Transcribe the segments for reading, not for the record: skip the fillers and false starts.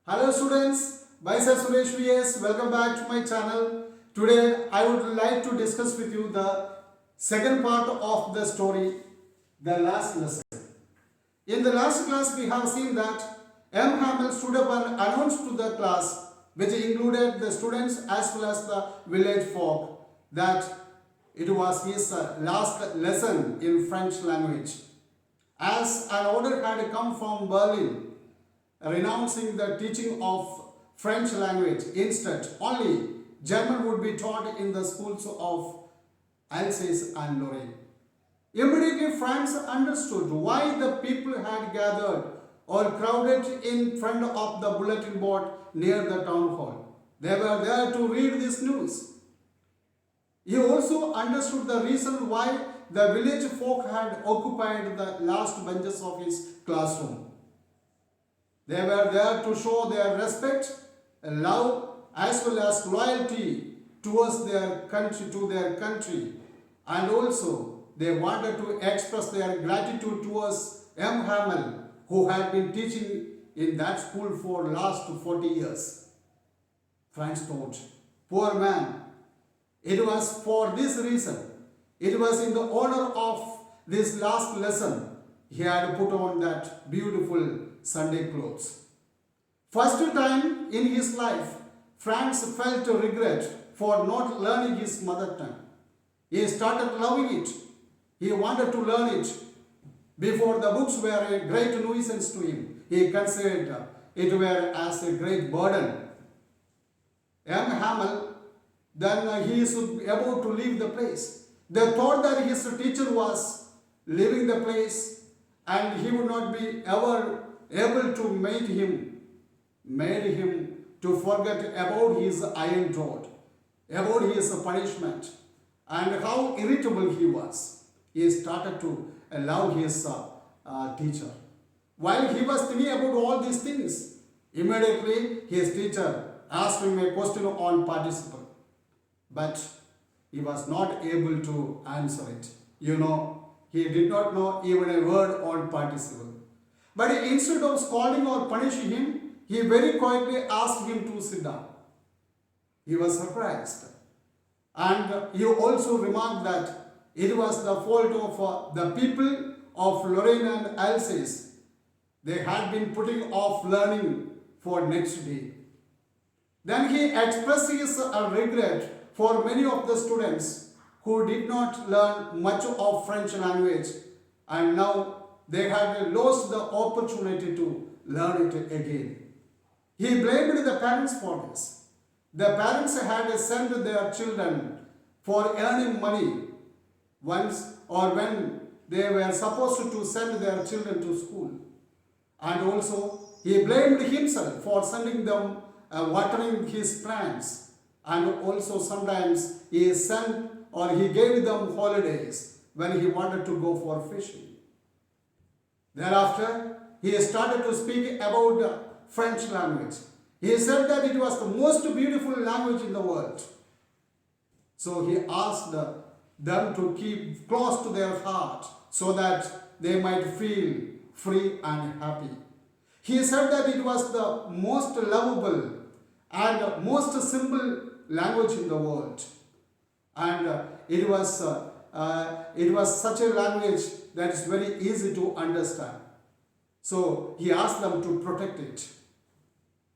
Hello students, myself Suresh VS. Welcome back to my channel. Today I would like to discuss with you the second part of the story, the last lesson. In the last class we have seen that M. Hamel stood up and announced to the class, which included the students as well as the village folk, that it was his last lesson in French language. As an order had come from Berlin, renouncing the teaching of French language. Instead, only German would be taught in the schools of Alsace and Lorraine. Immediately, France understood why the people had gathered or crowded in front of the bulletin board near the town hall. They were there to read this news. He also understood the reason why the village folk had occupied the last benches of his classroom. They were there to show their respect, love, as well as loyalty towards their country, and also they wanted to express their gratitude towards M. Hamel, who had been teaching in that school for last 40 years. Franz thought, poor man, it was for this reason, it was in the honor of this last lesson he had put on that beautiful Sunday clothes. First time in his life, Franz felt regret for not learning his mother tongue. He started loving it. He wanted to learn it. Before, the books were a great nuisance to him. He considered it were as a great burden. M. Hamel, then he is about to leave the place. They thought that his teacher was leaving the place and he would not be ever able to made him to forget about his iron rod, about his punishment, and how irritable he was. He started to love his teacher. While he was thinking about all these things, immediately his teacher asked him a question on participle, but he was not able to answer it. He did not know even a word on participle. But instead of scolding or punishing him, he very quietly asked him to sit down. He was surprised. And he also remarked that it was the fault of the people of Lorraine and Alsace. They had been putting off learning for next day. Then he expressed his regret for many of the students who did not learn much of French language, and now they had lost the opportunity to learn it again. He blamed the parents for this. The parents had sent their children for earning money once or when they were supposed to send their children to school. And also, he blamed himself for sending them watering his plants. And also sometimes he sent or he gave them holidays when he wanted to go for fishing. Thereafter, he started to speak about French language. He said that it was the most beautiful language in the world. So he asked them to keep close to their heart so that they might feel free and happy. He said that it was the most lovable and most simple language in the world. And it was such a language that is very easy to understand. So he asked them to protect it.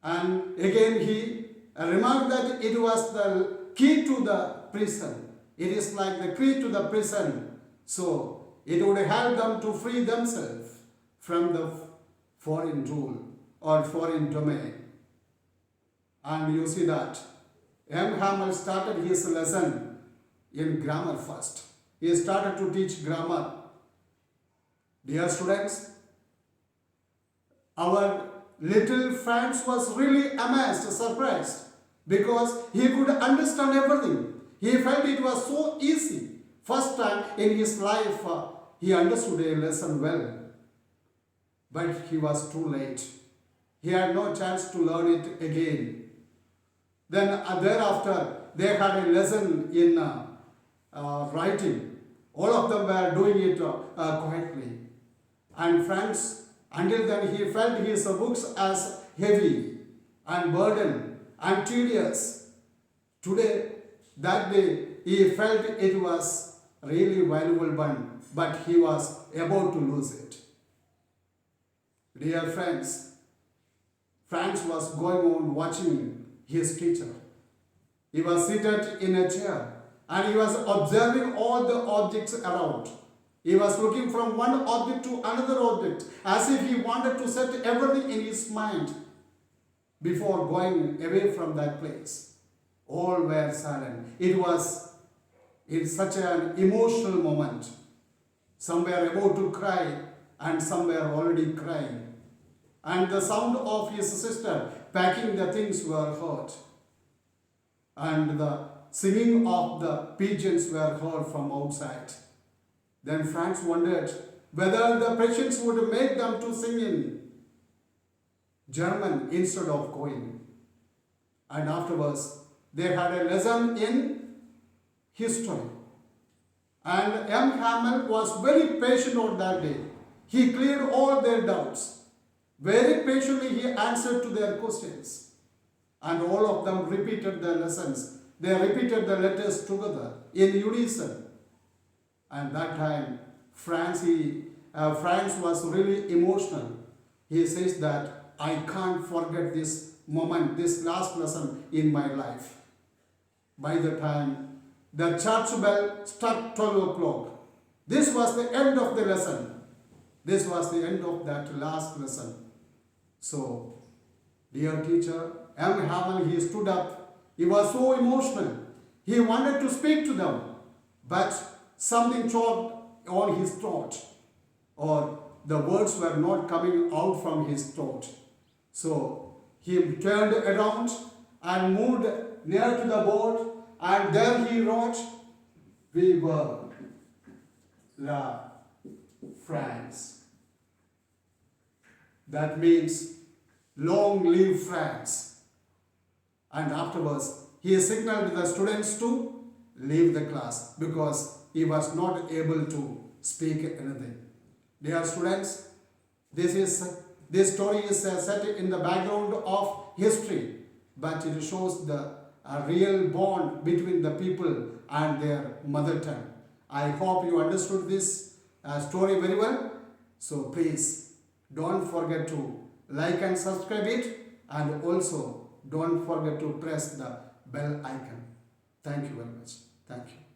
And again he remarked that it was the key to the prison. It is like the key to the prison. So it would help them to free themselves from the foreign rule or foreign domain. And you see that M. Hamel started his lesson in grammar first. He started to teach grammar. Dear students, our little Franz was really amazed, surprised, because he could understand everything. He felt it was so easy. First time in his life, he understood a lesson well. But he was too late. He had no chance to learn it again. Then thereafter, they had a lesson in writing. All of them were doing it quietly. And Franz, until then he felt his books as heavy. and burden and tedious. Today, that day, he felt it was really valuable one, but he was about to lose it. Dear friends, Franz was going on watching his teacher. He was seated in a chair and he was observing all the objects around. He was looking from one object to another object as if he wanted to set everything in his mind before going away from that place. All were silent. It was in such an emotional moment. Some were about to cry and some were already crying. And the sound of his sister packing the things were heard. And the singing of the pigeons were heard from outside. Then Franz wondered whether the patients would make them to sing in German instead of going. And afterwards, they had a lesson in history. And M. Hamel was very patient on that day. He cleared all their doubts. Very patiently he answered to their questions. And all of them repeated their lessons. They repeated the letters together in unison. And that time, Franz was really emotional. He says that, I can't forget this moment, this last lesson in my life. By the time the church bell struck 12 o'clock, this was the end of the lesson. This was the end of that last lesson. So, dear teacher, M. Hamel, he stood up. He was so emotional. He wanted to speak to them, but something choked on his throat, or the words were not coming out from his throat. So, he turned around and moved near to the board, and there he wrote, Vive la France. That means, long live France. And afterwards, he signaled the students to leave the class because he was not able to speak anything. Dear students, this story is set in the background of history, but it shows the real bond between the people and their mother tongue. I hope you understood this story very well. So please, don't forget to like and subscribe it, and also don't forget to press the bell icon. Thank you very much. Thank you.